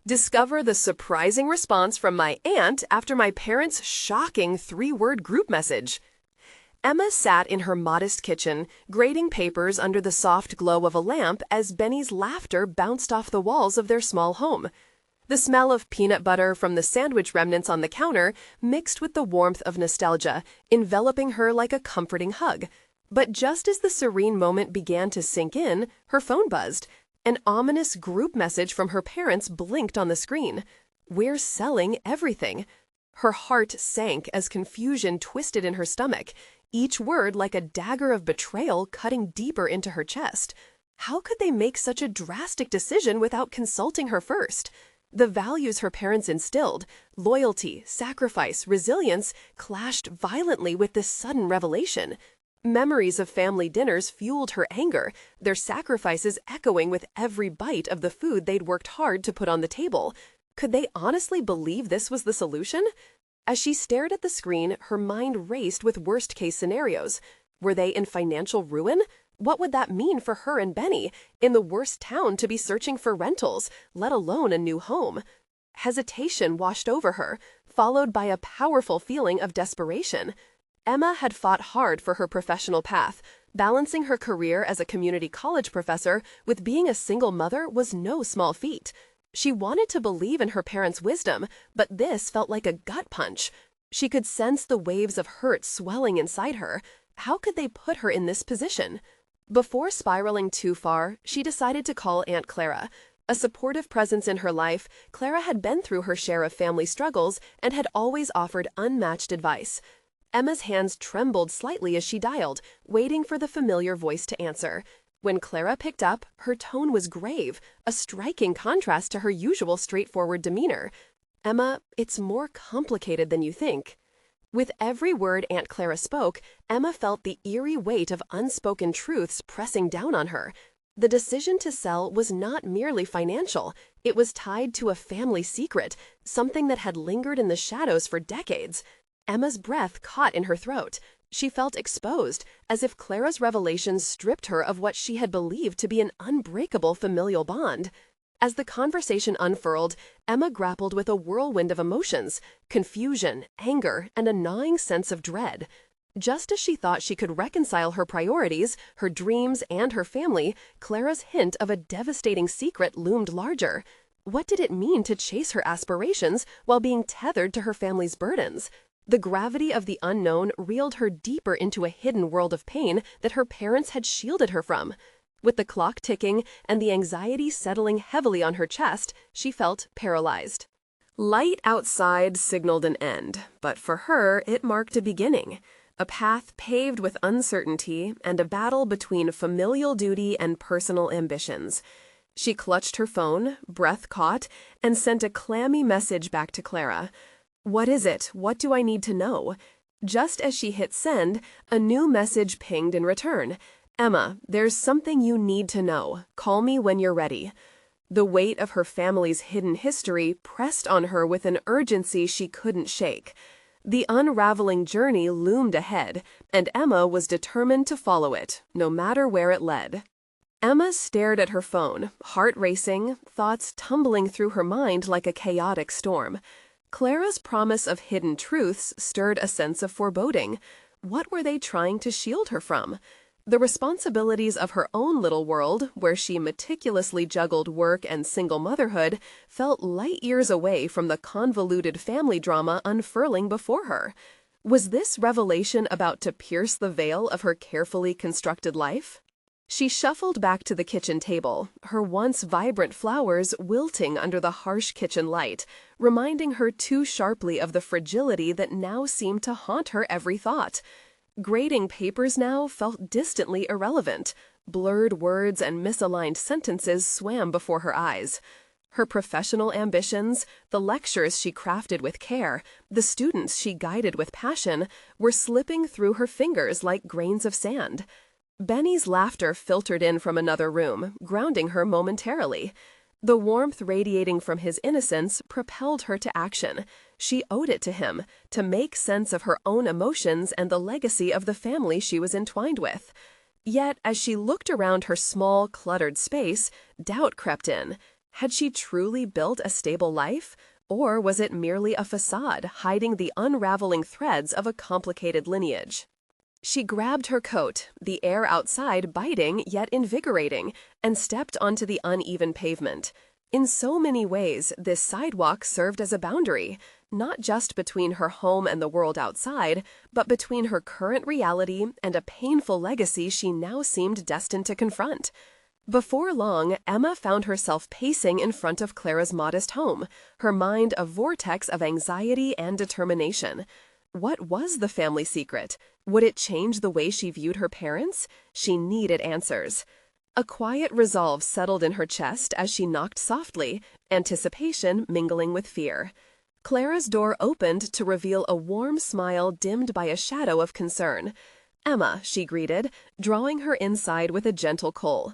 Discover the surprising response from my aunt after my parents' shocking three-word group message. Emma sat in her modest kitchen, grading papers under the soft glow of a lamp as Benny's laughter bounced off the walls of their small home. The smell of peanut butter from the sandwich remnants on the counter mixed with the warmth of nostalgia, enveloping her like a comforting hug. But just as the serene moment began to sink in, her phone buzzed. An ominous group message from her parents blinked on the screen. "We're selling everything." Her heart sank as confusion twisted in her stomach, each word like a dagger of betrayal cutting deeper into her chest. How could they make such a drastic decision without consulting her first? The values her parents instilled, loyalty, sacrifice, resilience, clashed violently with this sudden revelation. Memories of family dinners fueled her anger, their sacrifices echoing with every bite of the food they'd worked hard to put on the table. Could they honestly believe this was the solution? As she stared at the screen, her mind raced with worst-case scenarios. Were they in financial ruin? What would that mean for her and Benny, in the worst town to be searching for rentals, let alone a new home? Hesitation washed over her, followed by a powerful feeling of desperation. Emma had fought hard for her professional path. Balancing her career as a community college professor with being a single mother was no small feat. She wanted to believe in her parents' wisdom, but this felt like a gut punch. She could sense the waves of hurt swelling inside her. How could they put her in this position? Before spiraling too far, she decided to call Aunt Clara. A supportive presence in her life, Clara had been through her share of family struggles and had always offered unmatched advice. Emma's hands trembled slightly as she dialed, waiting for the familiar voice to answer. When Clara picked up, her tone was grave, a striking contrast to her usual straightforward demeanor. "Emma, it's more complicated than you think." With every word Aunt Clara spoke, Emma felt the eerie weight of unspoken truths pressing down on her. The decision to sell was not merely financial. It was tied to a family secret, something that had lingered in the shadows for decades. Emma's breath caught in her throat. She felt exposed, as if Clara's revelations stripped her of what she had believed to be an unbreakable familial bond. As the conversation unfurled, Emma grappled with a whirlwind of emotions, confusion, anger, and a gnawing sense of dread. Just as she thought she could reconcile her priorities, her dreams, and her family, Clara's hint of a devastating secret loomed larger. What did it mean to chase her aspirations while being tethered to her family's burdens? The gravity of the unknown reeled her deeper into a hidden world of pain that her parents had shielded her from. With the clock ticking and the anxiety settling heavily on her chest, she felt paralyzed. Light outside signaled an end, but for her it marked a beginning. A path paved with uncertainty and a battle between familial duty and personal ambitions. She clutched her phone, breath caught, and sent a clammy message back to Clara. "What is it? What do I need to know?" Just as she hit send, a new message pinged in return. "Emma, there's something you need to know. Call me when you're ready." The weight of her family's hidden history pressed on her with an urgency she couldn't shake. The unraveling journey loomed ahead, and Emma was determined to follow it, no matter where it led. Emma stared at her phone, heart racing, thoughts tumbling through her mind like a chaotic storm. Clara's promise of hidden truths stirred a sense of foreboding. What were they trying to shield her from? The responsibilities of her own little world, where she meticulously juggled work and single motherhood, felt light years away from the convoluted family drama unfurling before her. Was this revelation about to pierce the veil of her carefully constructed life? She shuffled back to the kitchen table, her once vibrant flowers wilting under the harsh kitchen light, reminding her too sharply of the fragility that now seemed to haunt her every thought. Grading papers now felt distantly irrelevant. Blurred words and misaligned sentences swam before her eyes. Her professional ambitions, the lectures she crafted with care, the students she guided with passion, were slipping through her fingers like grains of sand. Benny's laughter filtered in from another room, grounding her momentarily. The warmth radiating from his innocence propelled her to action. She owed it to him, to make sense of her own emotions and the legacy of the family she was entwined with. Yet, as she looked around her small, cluttered space, doubt crept in. Had she truly built a stable life? Or was it merely a facade hiding the unraveling threads of a complicated lineage? She grabbed her coat, the air outside biting yet invigorating, and stepped onto the uneven pavement. In so many ways, this sidewalk served as a boundary, not just between her home and the world outside, but between her current reality and a painful legacy she now seemed destined to confront. Before long, Emma found herself pacing in front of Clara's modest home, her mind a vortex of anxiety and determination. What was the family secret? Would it change the way she viewed her parents? She needed answers. A quiet resolve settled in her chest as she knocked softly, anticipation mingling with fear. Clara's door opened to reveal a warm smile dimmed by a shadow of concern. "Emma," she greeted, drawing her inside with a gentle pull.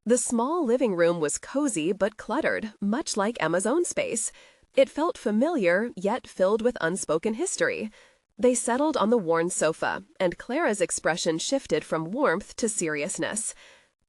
The small living room was cozy but cluttered, much like Emma's own space. It felt familiar, yet filled with unspoken history. They settled on the worn sofa, and Clara's expression shifted from warmth to seriousness.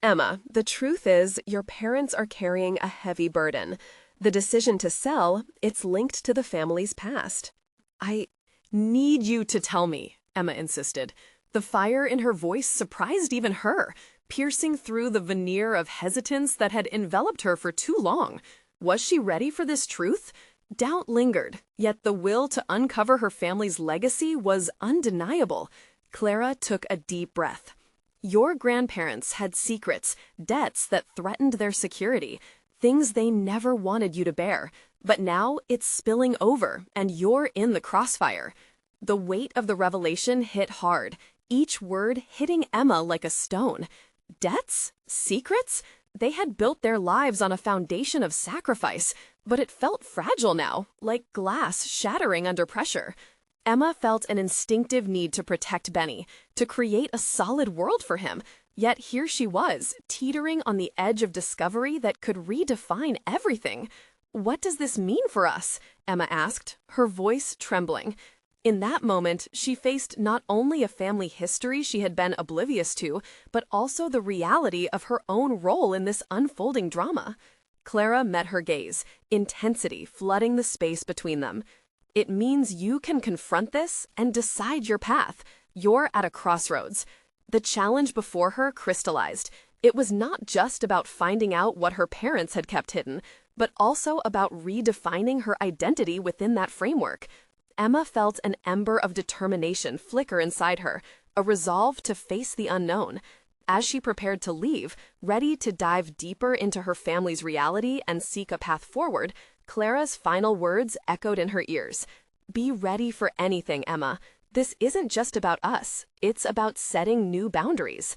"Emma, the truth is, your parents are carrying a heavy burden. The decision to sell, it's linked to the family's past." "I need you to tell me," Emma insisted. The fire in her voice surprised even her, piercing through the veneer of hesitance that had enveloped her for too long. Was she ready for this truth? Doubt lingered, yet the will to uncover her family's legacy was undeniable. Clara took a deep breath. "Your grandparents had secrets, debts that threatened their security, things they never wanted you to bear. But now it's spilling over, and you're in the crossfire." The weight of the revelation hit hard, each word hitting Emma like a stone. Debts? Secrets? They had built their lives on a foundation of sacrifice, but it felt fragile now, like glass shattering under pressure. Emma felt an instinctive need to protect Benny, to create a solid world for him. Yet here she was, teetering on the edge of discovery that could redefine everything. "What does this mean for us?" Emma asked, her voice trembling. In that moment, she faced not only a family history she had been oblivious to, but also the reality of her own role in this unfolding drama. Clara met her gaze, intensity flooding the space between them. "It means you can confront this and decide your path. You're at a crossroads." The challenge before her crystallized. It was not just about finding out what her parents had kept hidden, but also about redefining her identity within that framework. Emma felt an ember of determination flicker inside her, a resolve to face the unknown. As she prepared to leave, ready to dive deeper into her family's reality and seek a path forward, Clara's final words echoed in her ears. "Be ready for anything, Emma. This isn't just about us. It's about setting new boundaries."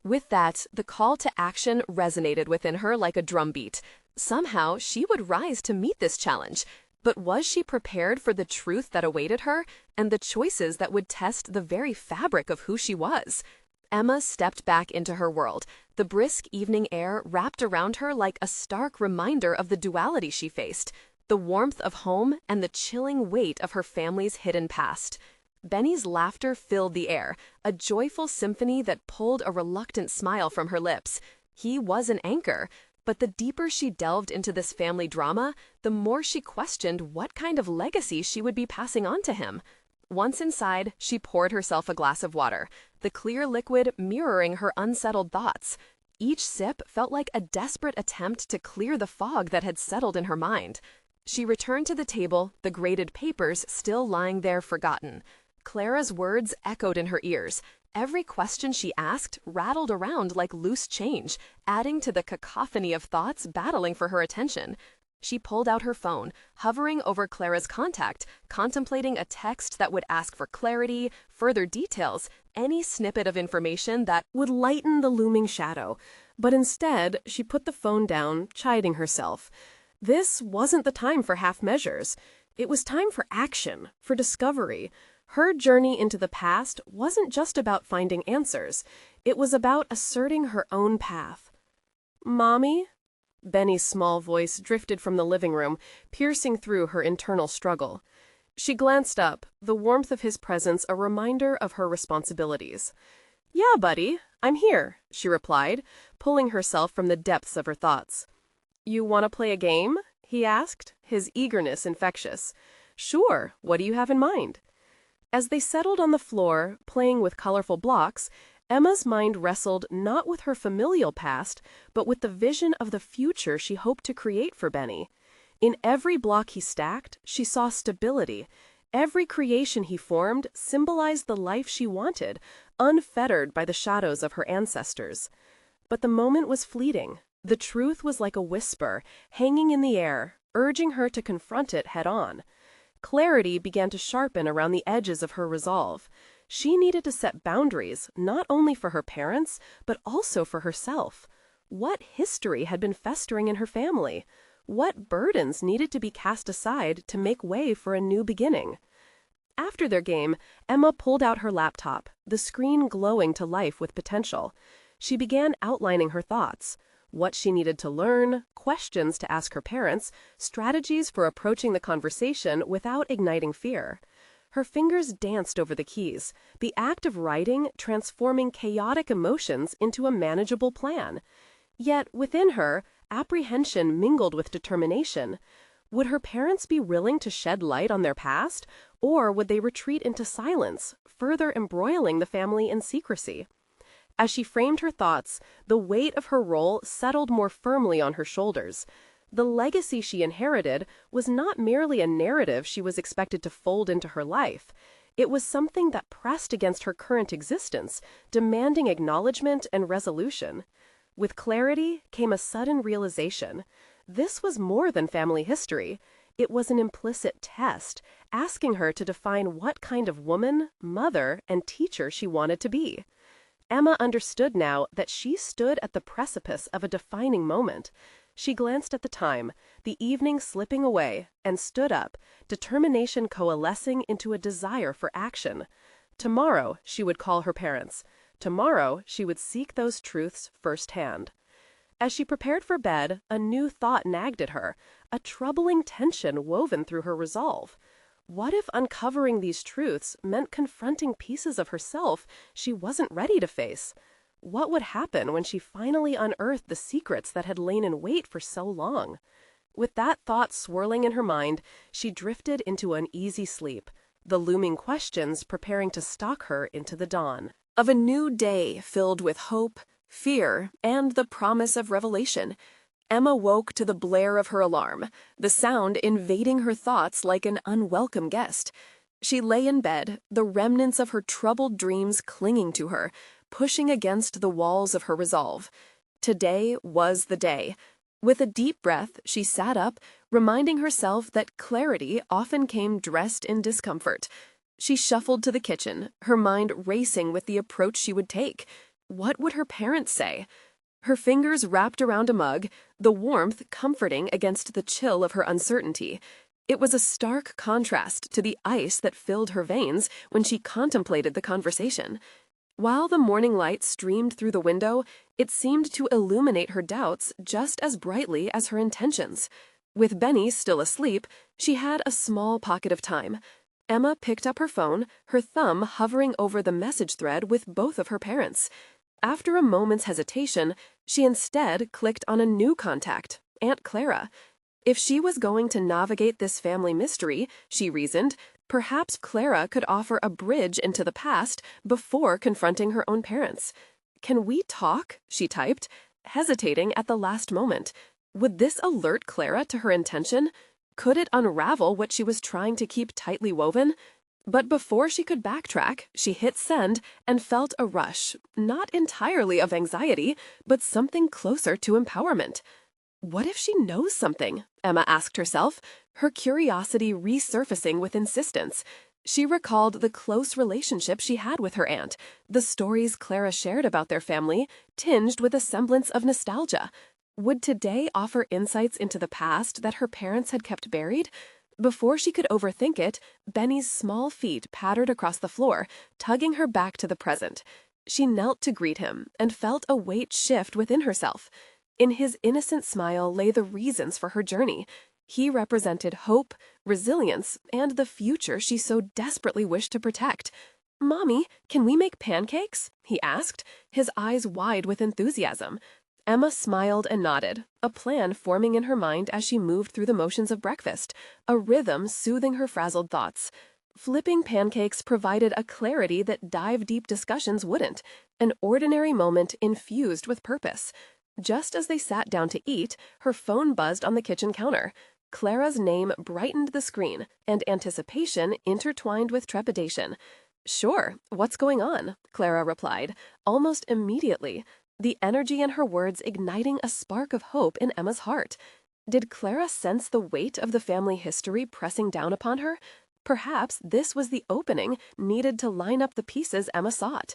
With that, the call to action resonated within her like a drumbeat. Somehow, she would rise to meet this challenge. But was she prepared for the truth that awaited her and the choices that would test the very fabric of who she was? Emma stepped back into her world, the brisk evening air wrapped around her like a stark reminder of the duality she faced, the warmth of home and the chilling weight of her family's hidden past. Benny's laughter filled the air, a joyful symphony that pulled a reluctant smile from her lips. He was an anchor, but the deeper she delved into this family drama, the more she questioned what kind of legacy she would be passing on to him. Once inside, she poured herself a glass of water, the clear liquid mirroring her unsettled thoughts. Each sip felt like a desperate attempt to clear the fog that had settled in her mind. She returned to the table, the graded papers still lying there forgotten. Clara's words echoed in her ears. Every question she asked rattled around like loose change, adding to the cacophony of thoughts battling for her attention. She pulled out her phone, hovering over Clara's contact, contemplating a text that would ask for clarity, further details, any snippet of information that would lighten the looming shadow. But instead, she put the phone down, chiding herself. This wasn't the time for half measures. It was time for action, for discovery. Her journey into the past wasn't just about finding answers. It was about asserting her own path. "Mommy?" Benny's small voice drifted from the living room, piercing through her internal struggle. She glanced up, the warmth of his presence a reminder of her responsibilities. "Yeah, buddy, I'm here," she replied, pulling herself from the depths of her thoughts. You want to play a game? He asked, his eagerness infectious. Sure, what do you have in mind? As they settled on the floor, playing with colorful blocks, Emma's mind wrestled not with her familial past, but with the vision of the future she hoped to create for Benny. In every block he stacked, she saw stability. Every creation he formed symbolized the life she wanted, unfettered by the shadows of her ancestors. But the moment was fleeting. The truth was like a whisper, hanging in the air, urging her to confront it head-on. Clarity began to sharpen around the edges of her resolve. She needed to set boundaries, not only for her parents, but also for herself. What history had been festering in her family? What burdens needed to be cast aside to make way for a new beginning? After their game, Emma pulled out her laptop, the screen glowing to life with potential. She began outlining her thoughts. What she needed to learn, questions to ask her parents, strategies for approaching the conversation without igniting fear. Her fingers danced over the keys, the act of writing transforming chaotic emotions into a manageable plan. Yet, within her, apprehension mingled with determination. Would her parents be willing to shed light on their past, or would they retreat into silence, further embroiling the family in secrecy? As she framed her thoughts, the weight of her role settled more firmly on her shoulders. The legacy she inherited was not merely a narrative she was expected to fold into her life. It was something that pressed against her current existence, demanding acknowledgement and resolution. With clarity came a sudden realization. This was more than family history. It was an implicit test, asking her to define what kind of woman, mother, and teacher she wanted to be. Emma understood now that she stood at the precipice of a defining moment. She glanced at the time, the evening slipping away, and stood up, determination coalescing into a desire for action. Tomorrow she would call her parents. Tomorrow she would seek those truths firsthand. As she prepared for bed, a new thought nagged at her, a troubling tension woven through her resolve. What if uncovering these truths meant confronting pieces of herself she wasn't ready to face? What would happen when she finally unearthed the secrets that had lain in wait for so long? With that thought swirling in her mind, she drifted into uneasy sleep, the looming questions preparing to stalk her into the dawn of a new day filled with hope, fear, and the promise of revelation. Emma woke to the blare of her alarm, the sound invading her thoughts like an unwelcome guest. She lay in bed, the remnants of her troubled dreams clinging to her, pushing against the walls of her resolve. Today was the day. With a deep breath, she sat up, reminding herself that clarity often came dressed in discomfort. She shuffled to the kitchen, her mind racing with the approach she would take. What would her parents say? Her fingers wrapped around a mug, the warmth comforting against the chill of her uncertainty. It was a stark contrast to the ice that filled her veins when she contemplated the conversation. While the morning light streamed through the window, it seemed to illuminate her doubts just as brightly as her intentions. With Benny still asleep, she had a small pocket of time. Emma picked up her phone, her thumb hovering over the message thread with both of her parents. After a moment's hesitation, she instead clicked on a new contact, Aunt Clara. If she was going to navigate this family mystery, she reasoned, perhaps Clara could offer a bridge into the past before confronting her own parents. "Can we talk?" she typed, hesitating at the last moment. Would this alert Clara to her intention? Could it unravel what she was trying to keep tightly woven? But before she could backtrack, she hit send and felt a rush, not entirely of anxiety, but something closer to empowerment. What if she knows something? Emma asked herself, her curiosity resurfacing with insistence. She recalled the close relationship she had with her aunt, the stories Clara shared about their family, tinged with a semblance of nostalgia. Would today offer insights into the past that her parents had kept buried? Before she could overthink it, Benny's small feet pattered across the floor, tugging her back to the present. She knelt to greet him and felt a weight shift within herself. In his innocent smile lay the reasons for her journey. He represented hope, resilience, and the future she so desperately wished to protect. "Mommy, can we make pancakes?" he asked, his eyes wide with enthusiasm. Emma smiled and nodded, a plan forming in her mind as she moved through the motions of breakfast, a rhythm soothing her frazzled thoughts. Flipping pancakes provided a clarity that dive-deep discussions wouldn't, an ordinary moment infused with purpose. Just as they sat down to eat, her phone buzzed on the kitchen counter. Clara's name brightened the screen, and anticipation intertwined with trepidation. "Sure, what's going on?" Clara replied, almost immediately, the energy in her words igniting a spark of hope in Emma's heart. Did Clara sense the weight of the family history pressing down upon her? Perhaps this was the opening needed to line up the pieces Emma sought.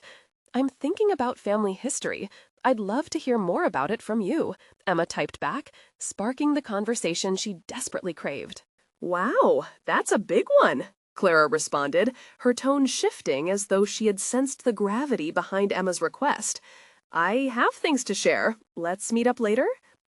"I'm thinking about family history. I'd love to hear more about it from you," Emma typed back, sparking the conversation she desperately craved. "Wow, that's a big one," Clara responded, her tone shifting as though she had sensed the gravity behind Emma's request. "I have things to share. Let's meet up later?"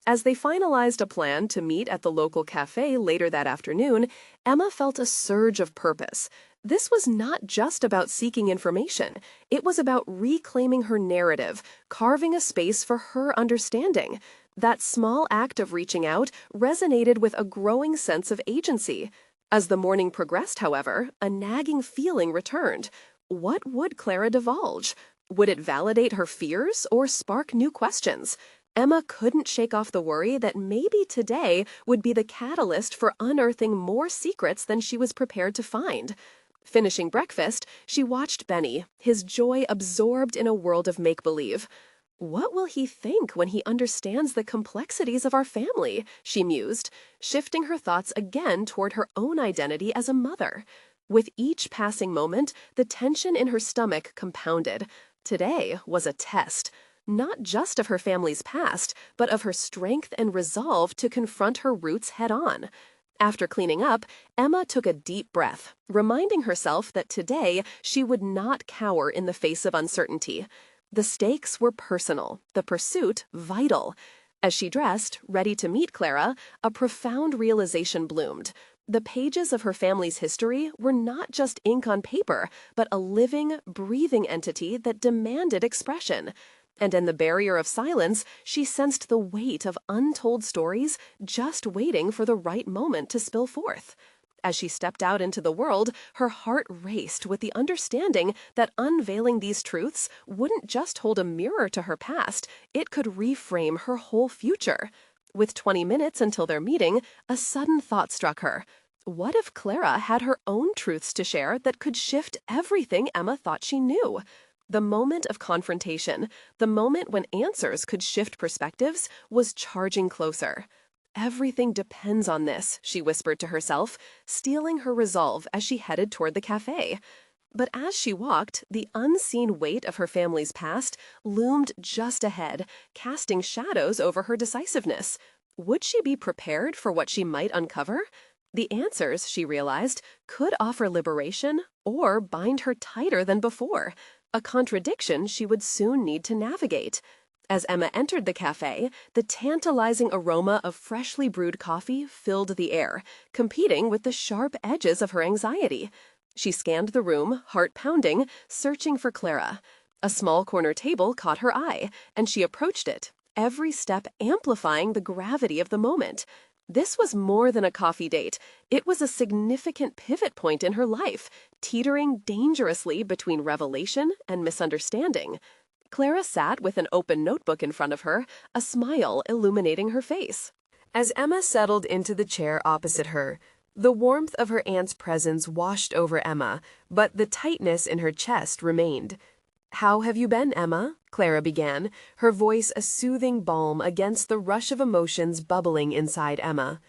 As they finalized a plan to meet at the local cafe later that afternoon, Emma felt a surge of purpose. This was not just about seeking information. It was about reclaiming her narrative, carving a space for her understanding. That small act of reaching out resonated with a growing sense of agency. As the morning progressed, however, a nagging feeling returned. What would Clara divulge? Would it validate her fears or spark new questions? Emma couldn't shake off the worry that maybe today would be the catalyst for unearthing more secrets than she was prepared to find. Finishing breakfast, she watched Benny, his joy absorbed in a world of make-believe. "What will he think when he understands the complexities of our family?" she mused, shifting her thoughts again toward her own identity as a mother. With each passing moment, the tension in her stomach compounded. Today was a test. Not just of her family's past, but of her strength and resolve to confront her roots head-on. After cleaning up, Emma took a deep breath, reminding herself that today she would not cower in the face of uncertainty. The stakes were personal, the pursuit vital. As she dressed, ready to meet Clara, a profound realization bloomed. The pages of her family's history were not just ink on paper, but a living, breathing entity that demanded expression. And in the barrier of silence, she sensed the weight of untold stories just waiting for the right moment to spill forth. As she stepped out into the world, her heart raced with the understanding that unveiling these truths wouldn't just hold a mirror to her past, it could reframe her whole future. With 20 minutes until their meeting, a sudden thought struck her. What if Clara had her own truths to share that could shift everything Emma thought she knew? The moment of confrontation, the moment when answers could shift perspectives, was charging closer. "Everything depends on this," she whispered to herself, steeling her resolve as she headed toward the cafe. But as she walked, the unseen weight of her family's past loomed just ahead, casting shadows over her decisiveness. Would she be prepared for what she might uncover? The answers, she realized, could offer liberation or bind her tighter than before, a contradiction she would soon need to navigate. As Emma entered the cafe, the tantalizing aroma of freshly brewed coffee filled the air, competing with the sharp edges of her anxiety. She scanned the room, heart pounding, searching for Clara. A small corner table caught her eye, and she approached it, every step amplifying the gravity of the moment. This was more than a coffee date. It was a significant pivot point in her life, teetering dangerously between revelation and misunderstanding. Clara sat with an open notebook in front of her, a smile illuminating her face. As Emma settled into the chair opposite her, the warmth of her aunt's presence washed over Emma, but the tightness in her chest remained. "How have you been, Emma?" Clara began, her voice a soothing balm against the rush of emotions bubbling inside Emma.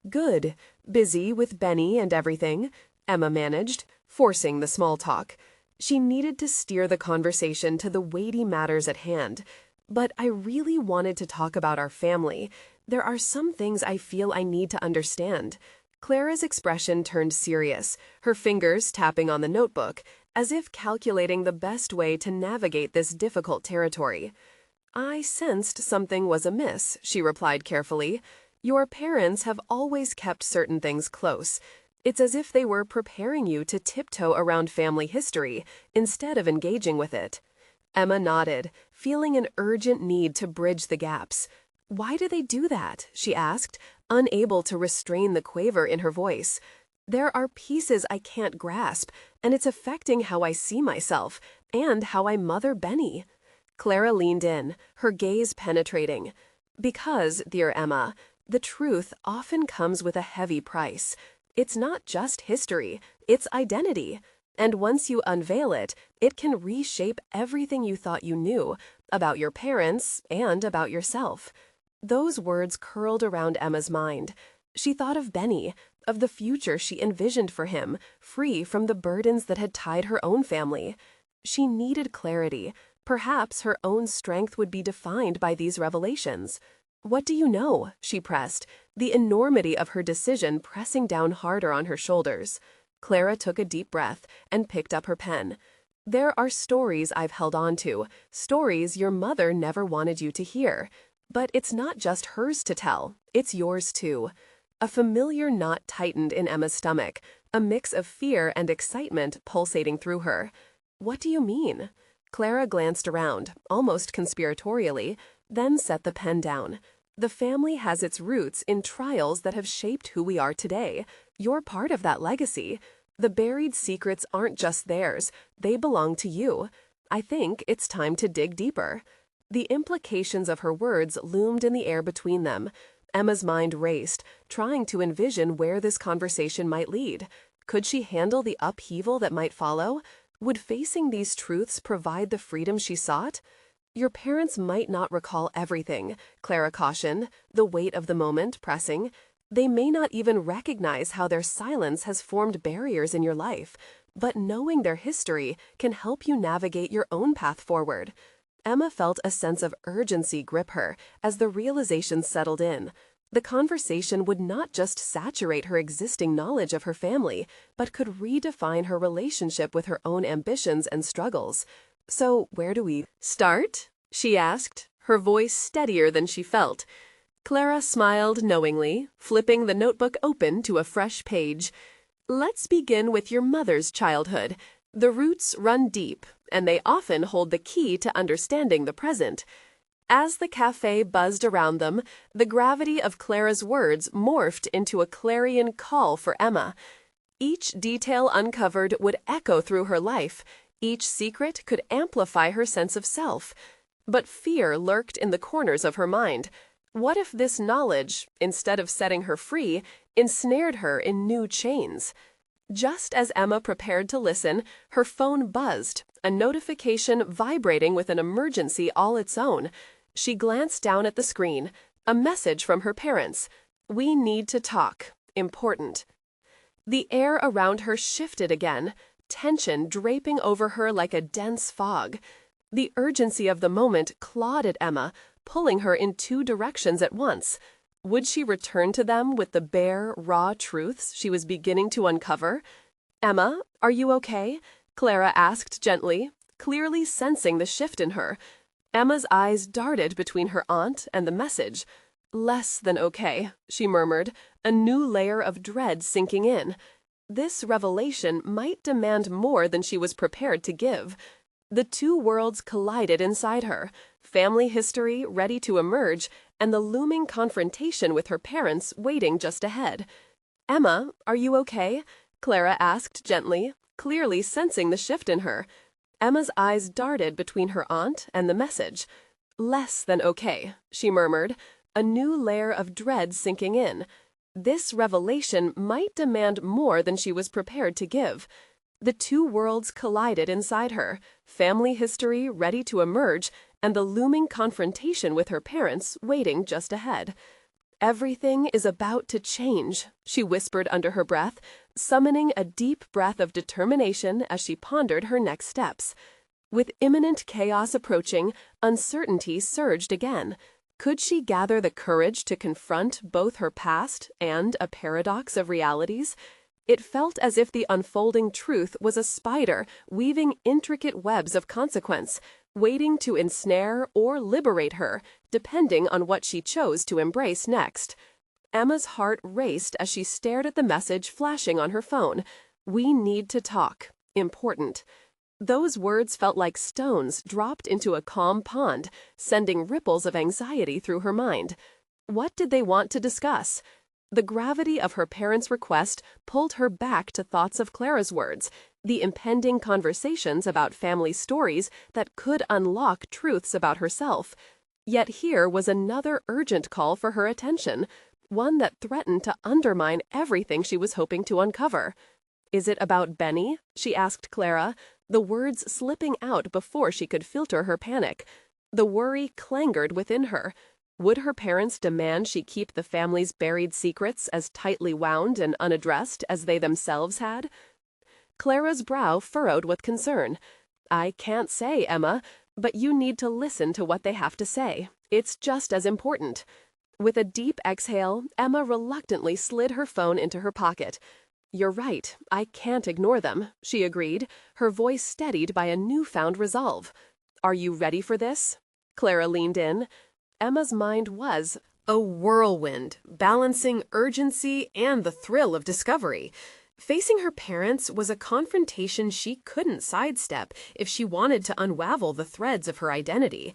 "Good. Busy with Benny and everything," Emma managed, forcing the small talk. She needed to steer the conversation to the weighty matters at hand. "But I really wanted to talk about our family. There are some things I feel I need to understand." Clara's expression turned serious, her fingers tapping on the notebook, as if calculating the best way to navigate this difficult territory. "I sensed something was amiss," she replied carefully. "Your parents have always kept certain things close. It's as if they were preparing you to tiptoe around family history instead of engaging with it." Emma nodded, feeling an urgent need to bridge the gaps. "Why do they do that?" she asked, unable to restrain the quaver in her voice. "There are pieces I can't grasp, and it's affecting how I see myself and how I mother Benny." Clara leaned in, her gaze penetrating. "Because, dear Emma, the truth often comes with a heavy price. It's not just history, it's identity. And once you unveil it, it can reshape everything you thought you knew about your parents and about yourself." Those words curled around Emma's mind. She thought of Benny, of the future she envisioned for him, free from the burdens that had tied her own family. She needed clarity. Perhaps her own strength would be defined by these revelations. "What do you know?" she pressed, the enormity of her decision pressing down harder on her shoulders. Clara took a deep breath and picked up her pen. "There are stories I've held on to, stories your mother never wanted you to hear. But it's not just hers to tell, it's yours too." A familiar knot tightened in Emma's stomach, a mix of fear and excitement pulsating through her. "What do you mean?" Clara glanced around, almost conspiratorially, then set the pen down. "The family has its roots in trials that have shaped who we are today. You're part of that legacy. The buried secrets aren't just theirs, they belong to you. I think it's time to dig deeper." The implications of her words loomed in the air between them. Emma's mind raced, trying to envision where this conversation might lead. Could she handle the upheaval that might follow? Would facing these truths provide the freedom she sought? "Your parents might not recall everything," Clara cautioned, the weight of the moment pressing. "They may not even recognize how their silence has formed barriers in your life, but knowing their history can help you navigate your own path forward." Emma felt a sense of urgency grip her as the realization settled in. The conversation would not just saturate her existing knowledge of her family, but could redefine her relationship with her own ambitions and struggles. "So, where do we start?" she asked, her voice steadier than she felt. Clara smiled knowingly, flipping the notebook open to a fresh page. "Let's begin with your mother's childhood. The roots run deep, and they often hold the key to understanding the present." As the cafe buzzed around them, the gravity of Clara's words morphed into a clarion call for Emma. Each detail uncovered would echo through her life. Each secret could amplify her sense of self. But fear lurked in the corners of her mind. What if this knowledge, instead of setting her free, ensnared her in new chains? Just as Emma prepared to listen, her phone buzzed, a notification vibrating with an emergency all its own. She glanced down at the screen, a message from her parents. "We need to talk. Important." The air around her shifted again, tension draping over her like a dense fog. The urgency of the moment clawed at Emma, pulling her in two directions at once. Would she return to them with the bare, raw truths she was beginning to uncover? "Emma, are you okay?" Clara asked gently, clearly sensing the shift in her. Emma's eyes darted between her aunt and the message. "Less than okay," she murmured, a new layer of dread sinking in. This revelation might demand more than she was prepared to give. The two worlds collided inside her, family history ready to emerge, and the looming confrontation with her parents waiting just ahead. "Emma, are you okay?" Clara asked gently, clearly sensing the shift in her. Emma's eyes darted between her aunt and the message. "Less than okay," she murmured, a new layer of dread sinking in. This revelation might demand more than she was prepared to give. The two worlds collided inside her, family history ready to emerge, and the looming confrontation with her parents waiting just ahead. "Everything is about to change," she whispered under her breath, summoning a deep breath of determination as she pondered her next steps. With imminent chaos approaching, uncertainty surged again. Could she gather the courage to confront both her past and a paradox of realities? It felt as if the unfolding truth was a spider weaving intricate webs of consequence, waiting to ensnare or liberate her, depending on what she chose to embrace next. Emma's heart raced as she stared at the message flashing on her phone. "We need to talk. Important." Those words felt like stones dropped into a calm pond, sending ripples of anxiety through her mind. What did they want to discuss? The gravity of her parents' request pulled her back to thoughts of Clara's words, the impending conversations about family stories that could unlock truths about herself. Yet here was another urgent call for her attention, one that threatened to undermine everything she was hoping to uncover. "Is it about Benny?" she asked Clara, the words slipping out before she could filter her panic. The worry clangored within her. Would her parents demand she keep the family's buried secrets as tightly wound and unaddressed as they themselves had? Clara's brow furrowed with concern. "I can't say, Emma, but you need to listen to what they have to say. It's just as important." With a deep exhale, Emma reluctantly slid her phone into her pocket. "You're right, I can't ignore them," she agreed, her voice steadied by a newfound resolve. "Are you ready for this?" Clara leaned in. Emma's mind was a whirlwind, balancing urgency and the thrill of discovery. Facing her parents was a confrontation she couldn't sidestep if she wanted to unravel the threads of her identity.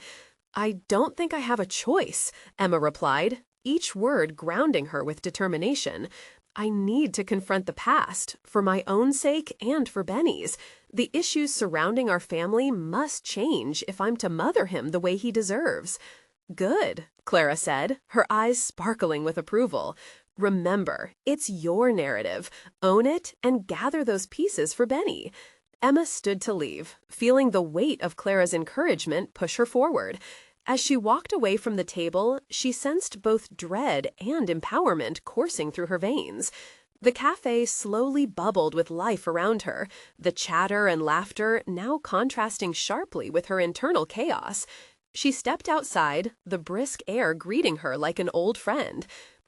"I don't think I have a choice," Emma replied, each word grounding her with determination. "I need to confront the past, for my own sake and for Benny's. The issues surrounding our family must change if I'm to mother him the way he deserves." "Good," Clara said, her eyes sparkling with approval. "Remember, it's your narrative. Own it and gather those pieces for Benny." Emma stood to leave, feeling the weight of Clara's encouragement push her forward. As she walked away from the table, she sensed both dread and empowerment coursing through her veins. The cafe slowly bubbled with life around her, the chatter and laughter now contrasting sharply with her internal chaos. She stepped outside, the brisk air greeting her like an old friend.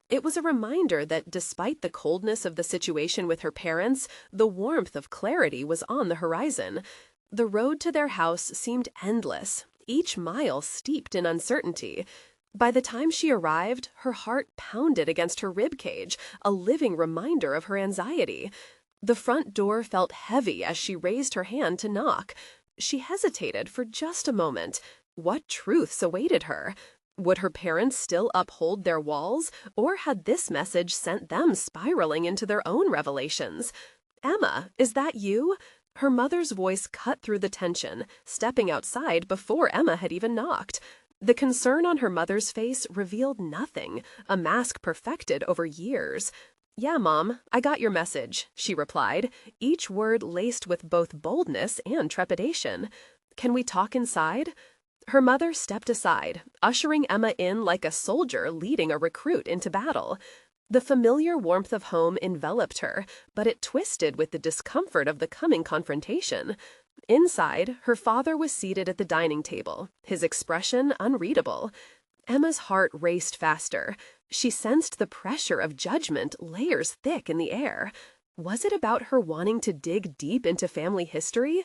It was a reminder that despite the coldness of the situation with her parents, the warmth of clarity was on the horizon. The road to their house seemed endless, each mile steeped in uncertainty. By the time she arrived, her heart pounded against her ribcage, a living reminder of her anxiety. The front door felt heavy as she raised her hand to knock. She hesitated for just a moment. What truths awaited her? Would her parents still uphold their walls, or had this message sent them spiraling into their own revelations? "Emma, is that you?" Her mother's voice cut through the tension, stepping outside before Emma had even knocked. The concern on her mother's face revealed nothing, a mask perfected over years. "Yeah, Mom, I got your message," she replied, each word laced with both boldness and trepidation. "Can we talk inside?" Her mother stepped aside, ushering Emma in like a soldier leading a recruit into battle. The familiar warmth of home enveloped her, but it twisted with the discomfort of the coming confrontation. Inside, her father was seated at the dining table, his expression unreadable. Emma's heart raced faster. She sensed the pressure of judgment layers thick in the air. Was it about her wanting to dig deep into family history?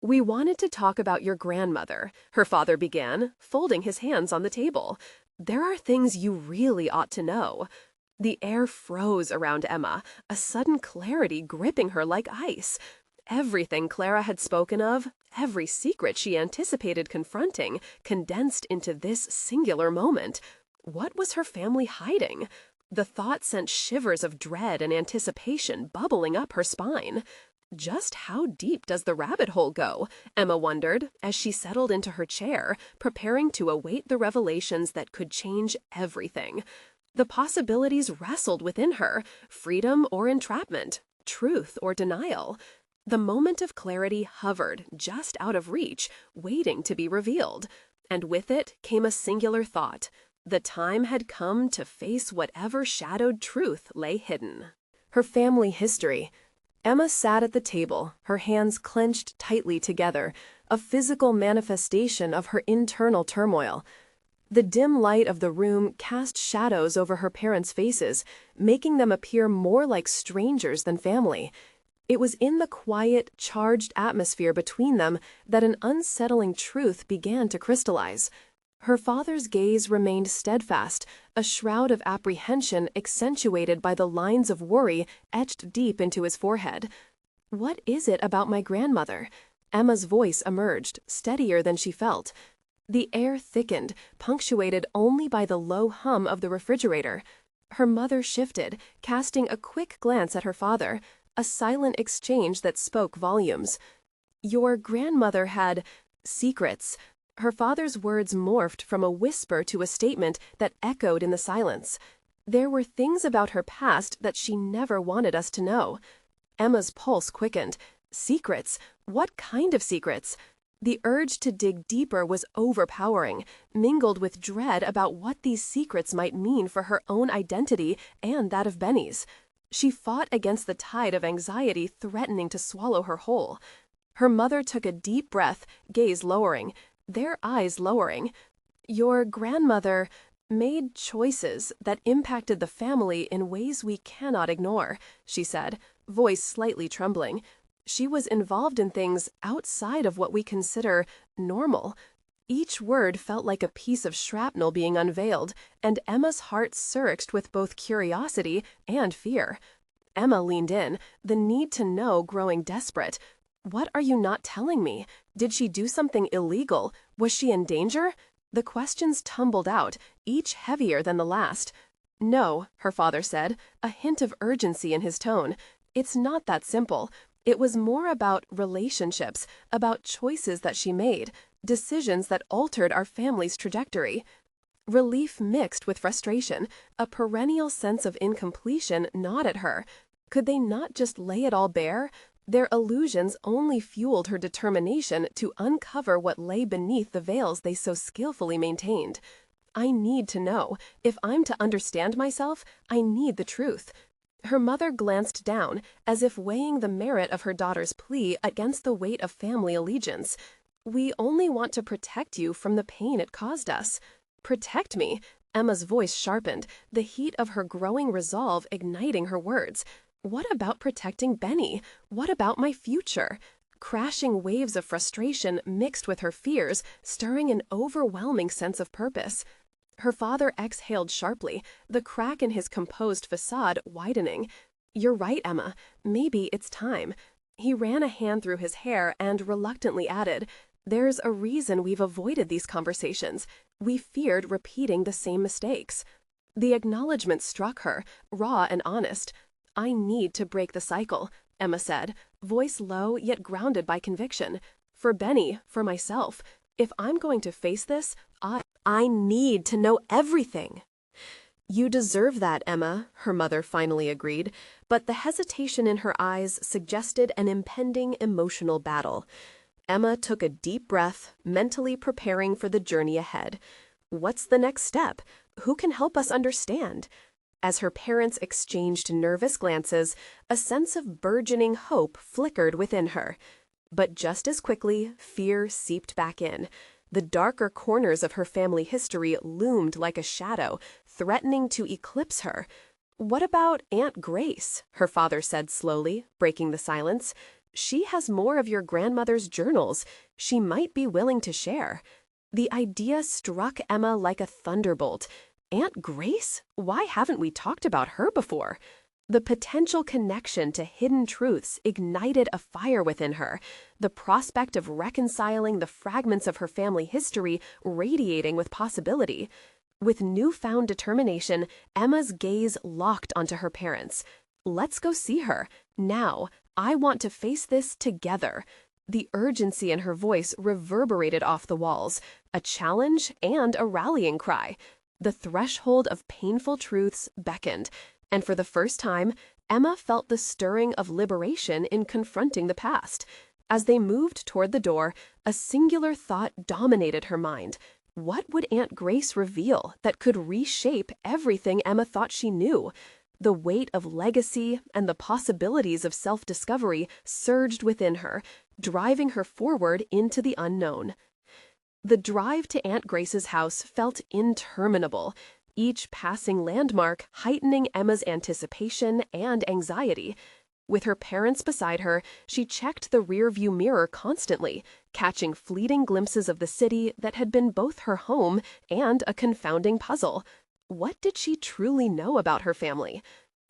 "We wanted to talk about your grandmother," her father began, folding his hands on the table. "There are things you really ought to know." The air froze around Emma, a sudden clarity gripping her like ice. Everything Clara had spoken of, every secret she anticipated confronting, condensed into this singular moment. What was her family hiding? The thought sent shivers of dread and anticipation bubbling up her spine. Just how deep does the rabbit hole go? Emma wondered, as she settled into her chair, preparing to await the revelations that could change everything. The possibilities wrestled within her, freedom or entrapment, truth or denial. The moment of clarity hovered just out of reach, waiting to be revealed. And with it came a singular thought. The time had come to face whatever shadowed truth lay hidden. Her family history. Emma sat at the table, her hands clenched tightly together, a physical manifestation of her internal turmoil. The dim light of the room cast shadows over her parents' faces, making them appear more like strangers than family. It was in the quiet, charged atmosphere between them that an unsettling truth began to crystallize. Her father's gaze remained steadfast, a shroud of apprehension accentuated by the lines of worry etched deep into his forehead. "What is it about my grandmother?" Emma's voice emerged, steadier than she felt. The air thickened, punctuated only by the low hum of the refrigerator. Her mother shifted, casting a quick glance at her father, a silent exchange that spoke volumes. Your grandmother had secrets. Her father's words morphed from a whisper to a statement that echoed in the silence. There were things about her past that she never wanted us to know. Emma's pulse quickened. Secrets? What kind of secrets? The urge to dig deeper was overpowering, mingled with dread about what these secrets might mean for her own identity and that of Benny's. She fought against the tide of anxiety threatening to swallow her whole. Her mother took a deep breath, gaze lowering, their eyes lowering. Your grandmother made choices that impacted the family in ways we cannot ignore, she said, voice slightly trembling. She was involved in things outside of what we consider normal. Each word felt like a piece of shrapnel being unveiled, and Emma's heart surged with both curiosity and fear. Emma leaned in, the need to know growing desperate. What are you not telling me? Did she do something illegal? Was she in danger? The questions tumbled out, each heavier than the last. No, her father said, a hint of urgency in his tone. It's not that simple. It was more about relationships, about choices that she made, decisions that altered our family's trajectory. Relief mixed with frustration, a perennial sense of incompletion gnawed at her. Could they not just lay it all bare? Their illusions only fueled her determination to uncover what lay beneath the veils they so skillfully maintained. I need to know. If I'm to understand myself, I need the truth. Her mother glanced down, as if weighing the merit of her daughter's plea against the weight of family allegiance. We only want to protect you from the pain it caused us. Protect me? Emma's voice sharpened, the heat of her growing resolve igniting her words. What about protecting Benny? What about my future? Crashing waves of frustration mixed with her fears, stirring an overwhelming sense of purpose. Her father exhaled sharply, the crack in his composed facade widening. You're right, Emma. Maybe it's time. He ran a hand through his hair and reluctantly added, There's a reason we've avoided these conversations. We feared repeating the same mistakes. The acknowledgement struck her, raw and honest. I need to break the cycle, Emma said, voice low yet grounded by conviction. For Benny, for myself. If I'm going to face this, I need to know everything. You deserve that, Emma, her mother finally agreed, but the hesitation in her eyes suggested an impending emotional battle. Emma took a deep breath, mentally preparing for the journey ahead. What's the next step? Who can help us understand? As her parents exchanged nervous glances, a sense of burgeoning hope flickered within her. But just as quickly, fear seeped back in. The darker corners of her family history loomed like a shadow, threatening to eclipse her. What about Aunt Grace? Her father said slowly, breaking the silence. She has more of your grandmother's journals. She might be willing to share. The idea struck Emma like a thunderbolt. Aunt Grace? Why haven't we talked about her before? The potential connection to hidden truths ignited a fire within her, the prospect of reconciling the fragments of her family history radiating with possibility. With newfound determination, Emma's gaze locked onto her parents. Let's go see her. Now, I want to face this together. The urgency in her voice reverberated off the walls, a challenge and a rallying cry. The threshold of painful truths beckoned, and for the first time, Emma felt the stirring of liberation in confronting the past. As they moved toward the door, a singular thought dominated her mind. What would Aunt Grace reveal that could reshape everything Emma thought she knew? The weight of legacy and the possibilities of self-discovery surged within her, driving her forward into the unknown. The drive to Aunt Grace's house felt interminable, each passing landmark heightening Emma's anticipation and anxiety. With her parents beside her, she checked the rearview mirror constantly, catching fleeting glimpses of the city that had been both her home and a confounding puzzle. What did she truly know about her family?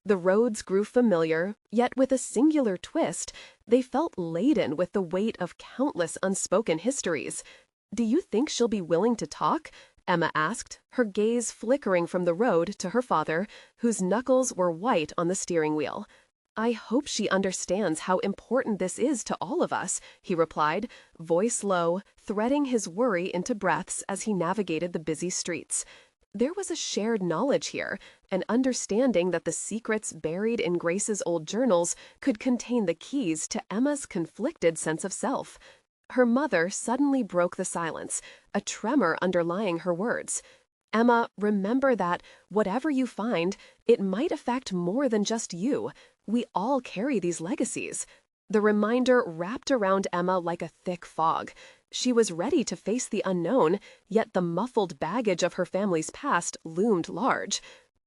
The roads grew familiar, yet with a singular twist, they felt laden with the weight of countless unspoken histories. "Do you think she'll be willing to talk?" Emma asked, her gaze flickering from the road to her father, whose knuckles were white on the steering wheel. "I hope she understands how important this is to all of us," he replied, voice low, threading his worry into breaths as he navigated the busy streets. There was a shared knowledge here, an understanding that the secrets buried in Grace's old journals could contain the keys to Emma's conflicted sense of self. Her mother suddenly broke the silence, a tremor underlying her words. "Emma, remember that, whatever you find, it might affect more than just you. We all carry these legacies." The reminder wrapped around Emma like a thick fog. She was ready to face the unknown, yet the muffled baggage of her family's past loomed large.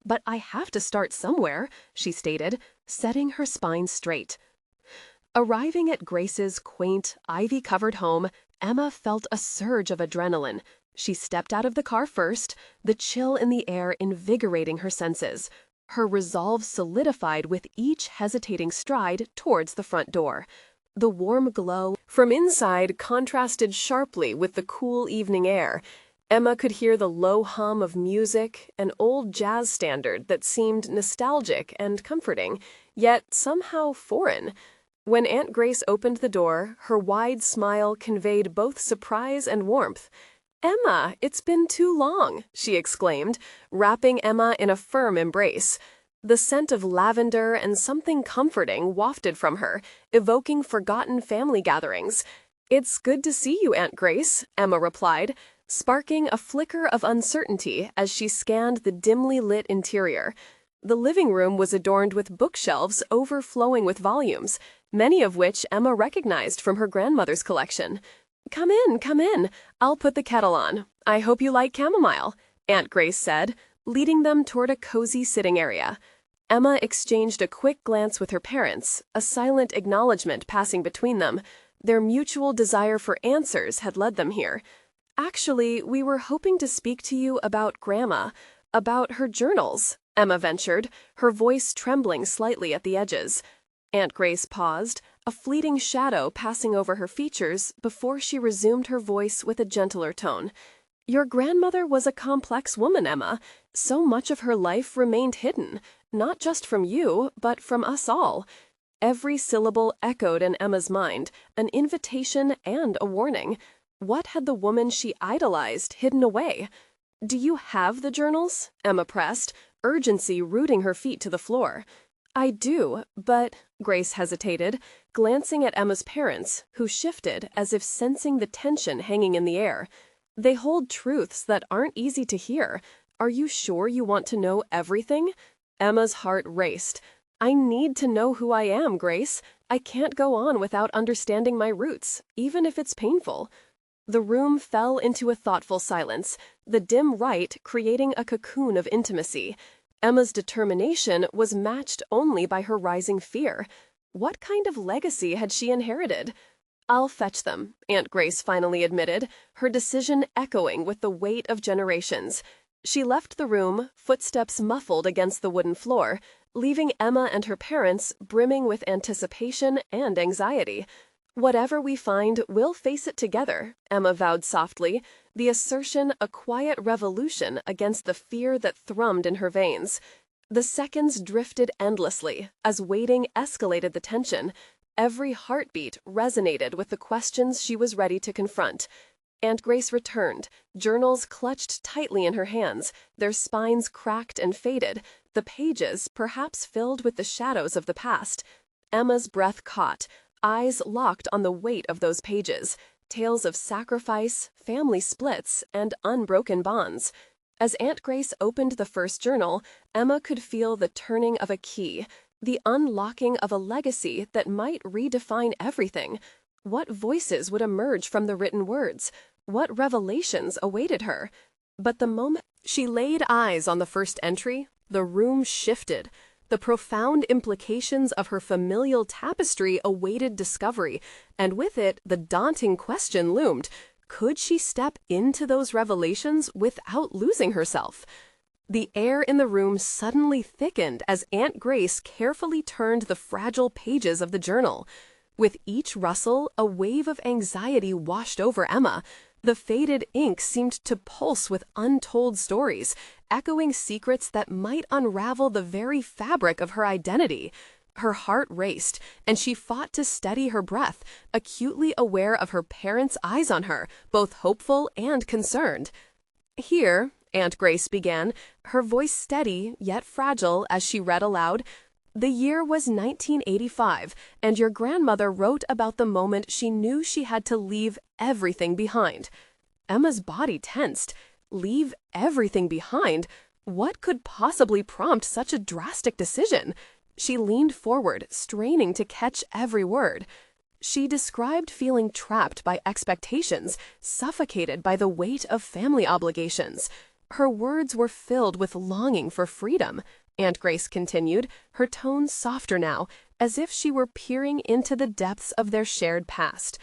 "But I have to start somewhere," she stated, setting her spine straight. Arriving at Grace's quaint, ivy-covered home, Emma felt a surge of adrenaline. She stepped out of the car first, the chill in the air invigorating her senses. Her resolve solidified with each hesitating stride towards the front door. The warm glow from inside contrasted sharply with the cool evening air. Emma could hear the low hum of music, an old jazz standard that seemed nostalgic and comforting, yet somehow foreign. When Aunt Grace opened the door, her wide smile conveyed both surprise and warmth. "Emma, it's been too long," she exclaimed, wrapping Emma in a firm embrace. The scent of lavender and something comforting wafted from her, evoking forgotten family gatherings. "It's good to see you, Aunt Grace," Emma replied, sparking a flicker of uncertainty as she scanned the dimly lit interior. The living room was adorned with bookshelves overflowing with volumes, many of which Emma recognized from her grandmother's collection. Come in, come in. I'll put the kettle on. I hope you like chamomile," Aunt Grace said, leading them toward a cozy sitting area. Emma exchanged a quick glance with her parents, a silent acknowledgement passing between them. Their mutual desire for answers had led them here. "Actually, we were hoping to speak to you about Grandma, about her journals," Emma ventured, her voice trembling slightly at the edges. Aunt Grace paused, a fleeting shadow passing over her features before she resumed her voice with a gentler tone. "Your grandmother was a complex woman, Emma. So much of her life remained hidden, not just from you, but from us all." Every syllable echoed in Emma's mind, an invitation and a warning. What had the woman she idolized hidden away? "Do you have the journals?" Emma pressed, urgency rooting her feet to the floor. "I do, but—" Grace hesitated, glancing at Emma's parents, who shifted as if sensing the tension hanging in the air. "They hold truths that aren't easy to hear. Are you sure you want to know everything?" Emma's heart raced. "I need to know who I am, Grace. I can't go on without understanding my roots, even if it's painful." The room fell into a thoughtful silence, the dim light creating a cocoon of intimacy. Emma's determination was matched only by her rising fear. What kind of legacy had she inherited? "I'll fetch them," Aunt Grace finally admitted, her decision echoing with the weight of generations. She left the room, footsteps muffled against the wooden floor, leaving Emma and her parents brimming with anticipation and anxiety. "Whatever we find, we'll face it together," Emma vowed softly, the assertion a quiet revolution against the fear that thrummed in her veins. The seconds drifted endlessly as waiting escalated the tension. Every heartbeat resonated with the questions she was ready to confront. Aunt Grace returned, journals clutched tightly in her hands, their spines cracked and faded, the pages perhaps filled with the shadows of the past. Emma's breath caught, eyes locked on the weight of those pages, tales of sacrifice, family splits, and unbroken bonds. As Aunt Grace opened the first journal, Emma could feel the turning of a key, the unlocking of a legacy that might redefine everything. What voices would emerge from the written words? What revelations awaited her? But the moment she laid eyes on the first entry, the room shifted. The profound implications of her familial tapestry awaited discovery, and with it, the daunting question loomed: could she step into those revelations without losing herself? The air in the room suddenly thickened as Aunt Grace carefully turned the fragile pages of the journal. With each rustle, a wave of anxiety washed over Emma. The faded ink seemed to pulse with untold stories, echoing secrets that might unravel the very fabric of her identity. Her heart raced, and she fought to steady her breath, acutely aware of her parents' eyes on her, both hopeful and concerned. "Here," Aunt Grace began, her voice steady yet fragile as she read aloud, "the year was 1985, and your grandmother wrote about the moment she knew she had to leave everything behind." Emma's body tensed. Leave everything behind? What could possibly prompt such a drastic decision? She leaned forward, straining to catch every word. She described feeling trapped by expectations, suffocated by the weight of family obligations. Her words were filled with longing for freedom. Aunt Grace continued, her tone softer now, as if she were peering into the depths of their shared past.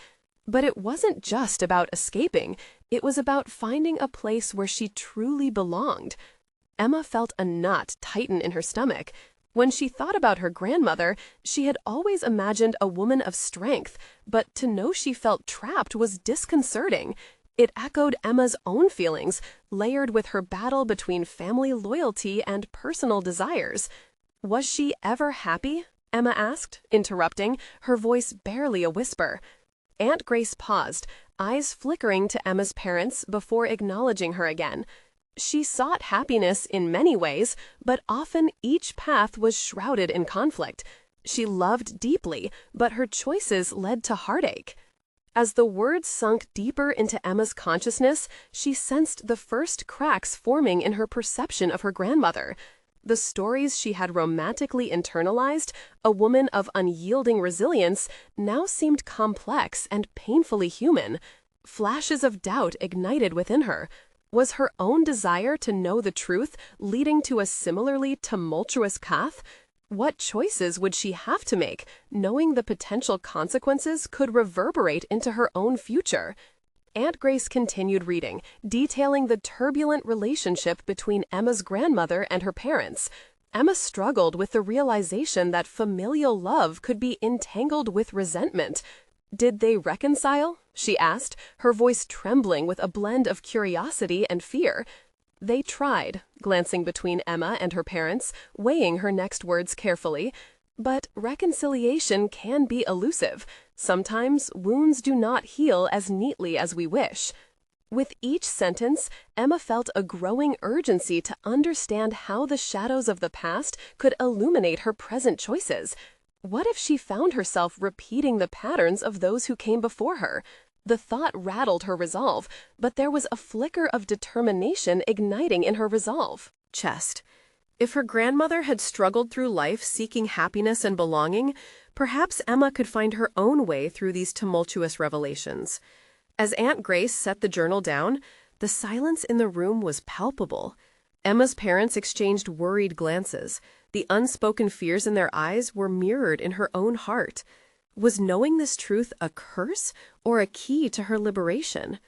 But it wasn't just about escaping. It was about finding a place where she truly belonged. Emma felt a knot tighten in her stomach. When she thought about her grandmother, she had always imagined a woman of strength, but to know she felt trapped was disconcerting. It echoed Emma's own feelings, layered with her battle between family loyalty and personal desires. "Was she ever happy?" Emma asked, interrupting, her voice barely a whisper. Aunt Grace paused, eyes flickering to Emma's parents before acknowledging her again. She sought happiness in many ways, but often each path was shrouded in conflict. She loved deeply, but her choices led to heartache. As the words sunk deeper into Emma's consciousness, she sensed the first cracks forming in her perception of her grandmother. The stories she had romantically internalized, a woman of unyielding resilience, now seemed complex and painfully human. Flashes of doubt ignited within her. Was her own desire to know the truth leading to a similarly tumultuous path? What choices would she have to make, knowing the potential consequences could reverberate into her own future? Aunt Grace continued reading, detailing the turbulent relationship between Emma's grandmother and her parents. Emma struggled with the realization that familial love could be entangled with resentment. "Did they reconcile?" she asked, her voice trembling with a blend of curiosity and fear. "They tried," glancing between Emma and her parents, weighing her next words carefully. "But reconciliation can be elusive. Sometimes wounds do not heal as neatly as we wish." With each sentence, Emma felt a growing urgency to understand how the shadows of the past could illuminate her present choices. What if she found herself repeating the patterns of those who came before her? The thought rattled her resolve, but there was a flicker of determination igniting in her resolve. Chest. If her grandmother had struggled through life seeking happiness and belonging, perhaps Emma could find her own way through these tumultuous revelations. As Aunt Grace set the journal down, the silence in the room was palpable. Emma's parents exchanged worried glances. The unspoken fears in their eyes were mirrored in her own heart. Was knowing this truth a curse or a key to her liberation?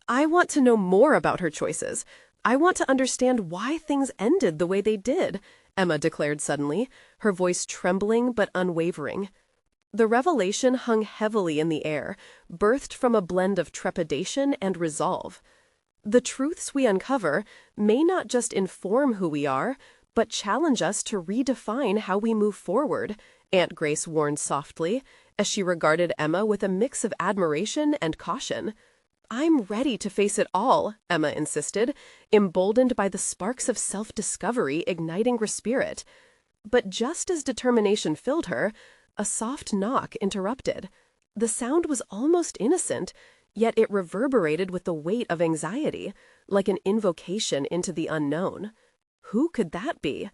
"I want to know more about her choices. I want to understand why things ended the way they did," Emma declared suddenly, her voice trembling but unwavering. The revelation hung heavily in the air, birthed from a blend of trepidation and resolve. The truths we uncover may not just inform who we are, but challenge us to redefine how we move forward, Aunt Grace warned softly, as she regarded Emma with a mix of admiration and caution. "I'm ready to face it all," Emma insisted, emboldened by the sparks of self-discovery igniting her spirit. But just as determination filled her, a soft knock interrupted. The sound was almost innocent, yet it reverberated with the weight of anxiety, like an invocation into the unknown. Who could that be?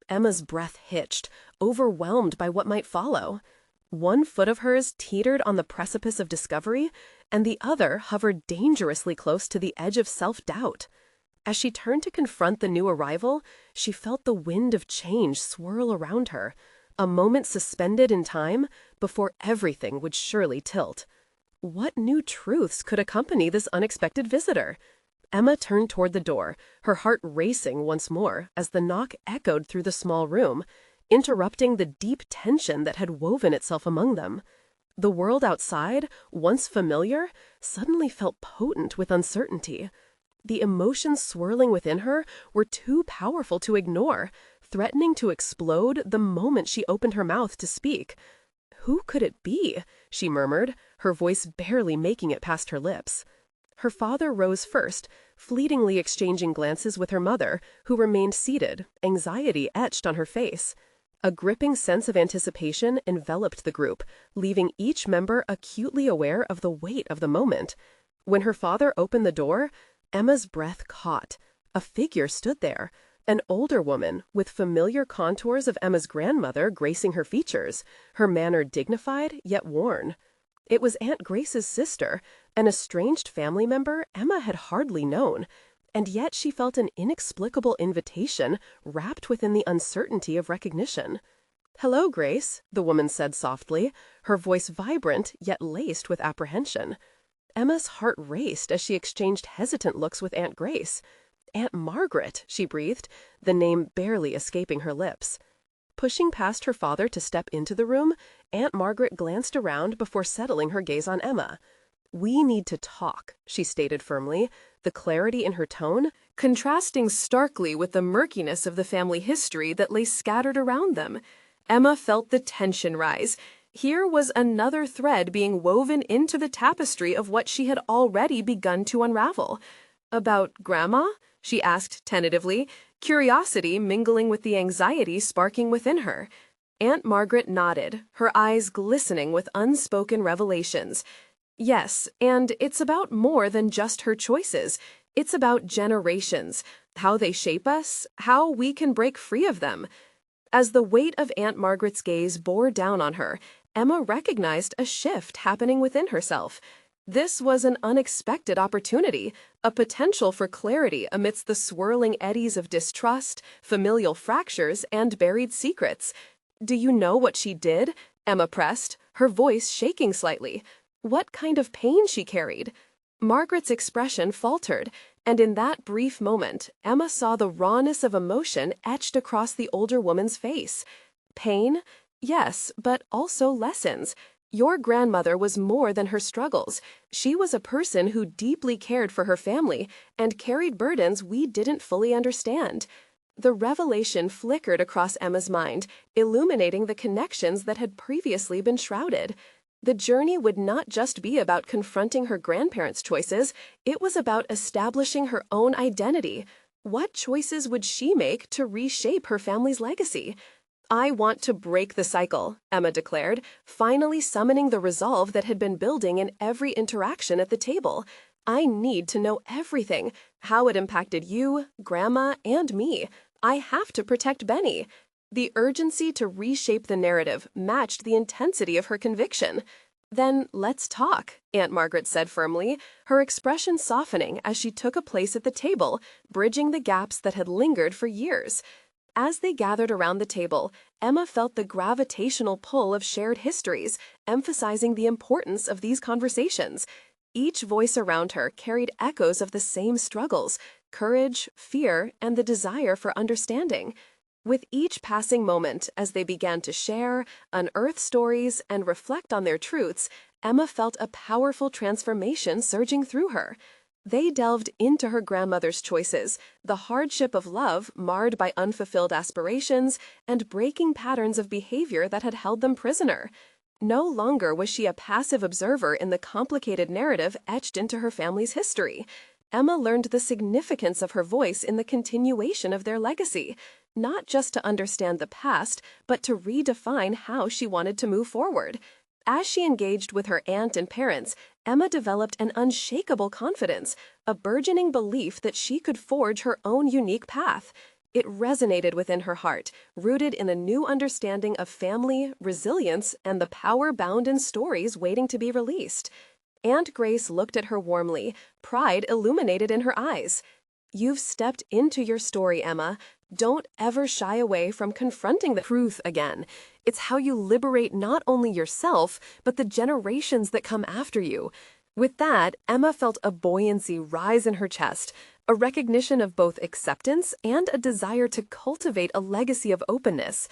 Emma's breath hitched, overwhelmed by what might follow. One foot of hers teetered on the precipice of discovery, and the other hovered dangerously close to the edge of self-doubt. As she turned to confront the new arrival, she felt the wind of change swirl around her, a moment suspended in time before everything would surely tilt. What new truths could accompany this unexpected visitor? Emma turned toward the door, her heart racing once more as the knock echoed through the small room, interrupting the deep tension that had woven itself among them. The world outside, once familiar, suddenly felt potent with uncertainty. The emotions swirling within her were too powerful to ignore, threatening to explode the moment she opened her mouth to speak. "Who could it be?" she murmured, her voice barely making it past her lips. Her father rose first, fleetingly exchanging glances with her mother, who remained seated, anxiety etched on her face. A gripping sense of anticipation enveloped the group, leaving each member acutely aware of the weight of the moment. When her father opened the door, Emma's breath caught. A figure stood there, an older woman with familiar contours of Emma's grandmother gracing her features, her manner dignified yet worn. It was Aunt Grace's sister, an estranged family member Emma had hardly known, and yet she felt an inexplicable invitation wrapped within the uncertainty of recognition. "Hello, Grace," the woman said softly, her voice vibrant yet laced with apprehension. Emma's heart raced as she exchanged hesitant looks with Aunt Grace. "Aunt Margaret," she breathed, the name barely escaping her lips. Pushing past her father to step into the room, Aunt Margaret glanced around before settling her gaze on Emma. "We need to talk," she stated firmly, the clarity in her tone contrasting starkly with the murkiness of the family history that lay scattered around them. Emma felt the tension rise. Here was another thread being woven into the tapestry of what she had already begun to unravel. "About Grandma?" she asked tentatively, curiosity mingling with the anxiety sparking within her. Aunt Margaret nodded, her eyes glistening with unspoken revelations. "Yes, and it's about more than just her choices. It's about generations, how they shape us, how we can break free of them." As the weight of Aunt Margaret's gaze bore down on her, Emma recognized a shift happening within herself. This was an unexpected opportunity, a potential for clarity amidst the swirling eddies of distrust, familial fractures, and buried secrets. "Do you know what she did?" Emma pressed, her voice shaking slightly. "What kind of pain she carried?" Margaret's expression faltered, and in that brief moment, Emma saw the rawness of emotion etched across the older woman's face. "Pain? Yes, but also lessons. Your grandmother was more than her struggles. She was a person who deeply cared for her family and carried burdens we didn't fully understand." The revelation flickered across Emma's mind, illuminating the connections that had previously been shrouded. The journey would not just be about confronting her grandparents' choices, it was about establishing her own identity. What choices would she make to reshape her family's legacy? "I want to break the cycle," Emma declared, finally summoning the resolve that had been building in every interaction at the table. "I need to know everything, how it impacted you, Grandma, and me. I have to protect Benny." The urgency to reshape the narrative matched the intensity of her conviction. "Then let's talk," Aunt Margaret said firmly, her expression softening as she took a place at the table, bridging the gaps that had lingered for years. As they gathered around the table, Emma felt the gravitational pull of shared histories, emphasizing the importance of these conversations. Each voice around her carried echoes of the same struggles, courage, fear, and the desire for understanding. With each passing moment, as they began to share, unearth stories, and reflect on their truths, Emma felt a powerful transformation surging through her. They delved into her grandmother's choices, the hardship of love marred by unfulfilled aspirations, and breaking patterns of behavior that had held them prisoner. No longer was she a passive observer in the complicated narrative etched into her family's history. Emma learned the significance of her voice in the continuation of their legacy, not just to understand the past, but to redefine how she wanted to move forward. As she engaged with her aunt and parents, Emma developed an unshakable confidence, a burgeoning belief that she could forge her own unique path. It resonated within her heart, rooted in a new understanding of family, resilience, and the power bound in stories waiting to be released. Aunt Grace looked at her warmly, pride illuminated in her eyes. "You've stepped into your story, Emma. Don't ever shy away from confronting the truth again. It's how you liberate not only yourself, but the generations that come after you." With that, Emma felt a buoyancy rise in her chest, a recognition of both acceptance and a desire to cultivate a legacy of openness.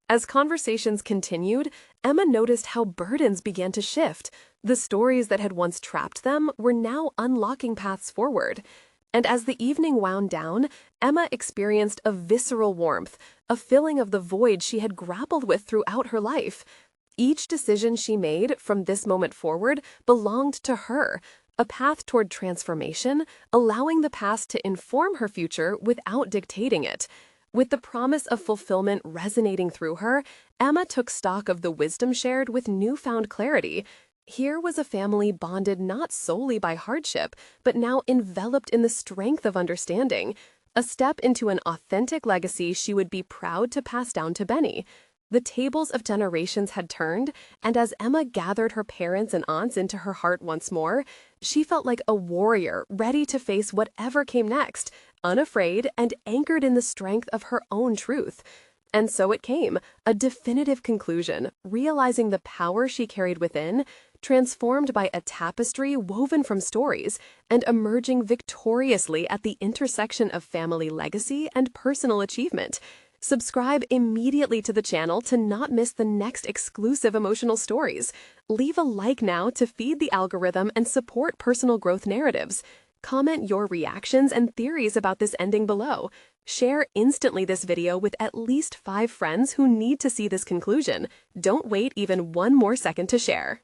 As conversations continued, Emma noticed how burdens began to shift. The stories that had once trapped them were now unlocking paths forward. And as the evening wound down, Emma experienced a visceral warmth, a filling of the void she had grappled with throughout her life. Each decision she made from this moment forward belonged to her, a path toward transformation, allowing the past to inform her future without dictating it. With the promise of fulfillment resonating through her, Emma took stock of the wisdom shared with newfound clarity. Here was a family bonded not solely by hardship, but now enveloped in the strength of understanding, a step into an authentic legacy she would be proud to pass down to Benny. The tables of generations had turned, and as Emma gathered her parents and aunts into her heart once more, she felt like a warrior ready to face whatever came next, unafraid and anchored in the strength of her own truth. And so it came, a definitive conclusion, realizing the power she carried within, transformed by a tapestry woven from stories, and emerging victoriously at the intersection of family legacy and personal achievement. Subscribe immediately to the channel to not miss the next exclusive emotional stories. Leave a like now to feed the algorithm and support personal growth narratives. Comment your reactions and theories about this ending below. Share instantly this video with at least 5 friends who need to see this conclusion. Don't wait even one more second to share.